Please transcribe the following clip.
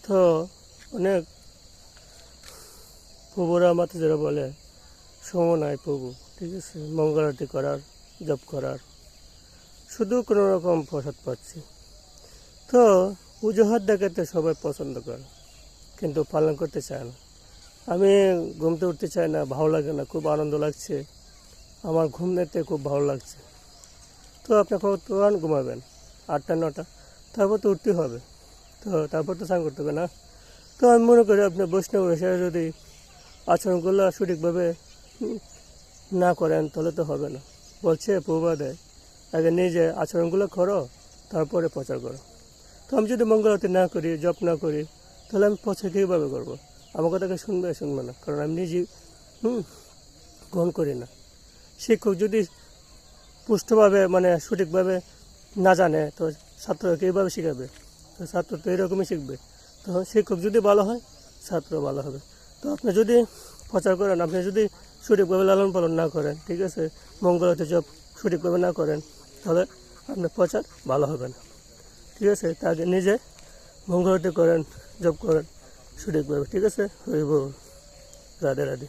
তো অনেক প্রভুরা মাত্র যারা বলে সময় নাই প্রভু, ঠিক আছে, মঙ্গল আরতি করার, জপ করার, শুধু কোনো রকম প্রসাদ পাচ্ছি। তো অজুহাত দেখাতে সবাই পছন্দ করে, কিন্তু পালন করতে চায় না। আমি ঘুমতে উঠতে চাই না, ভালো লাগে না, খুব আনন্দ লাগছে, আমার ঘুম নিতে খুব ভালো লাগছে। তো আপনি কতক্ষণ ঘুমাবেন? 8টা 9টা, তারপর তো উঠতে হবে, তো তারপর তো স্নান করতে হবে না? তো আমি মনে করি আপনি বৈষ্ণব হিসেবে যদি আচরণগুলো সঠিকভাবে না করেন তাহলে তো হবে না। বলছে প্রভুপাদায়, আগে নিজে আচরণগুলো করো, তারপরে প্রচার করো। তো আমি যদি মঙ্গল আরতি না করি, জপ না করি, তাহলে আমি প্রচার কীভাবে করবো? আমার কথাকে শুনবে না, কারণ আমি নিজে গ্রহণ করি না। শিক্ষক যদি পুষ্টভাবে মানে সঠিকভাবে না জানে, তো ছাত্রকে এইভাবে শেখাবে, তো ছাত্র তো এরকমই শিখবে। তো শিক্ষক যদি ভালো হয়, ছাত্র ভালো হবে। তো আপনি যদি প্রচার করেন, আপনি যদি সঠিকভাবে লালন পালন না করেন, ঠিক আছে, মঙ্গল আরতি জপ সঠিকভাবে না করেন, তাহলে আপনার প্রচার ভালো হবে না, ঠিক আছে। তাকে নিজে মঙ্গল আরতি করেন, জপ করেন সঠিকভাবে, ঠিক আছে। হরি বল, রাধে রাধে।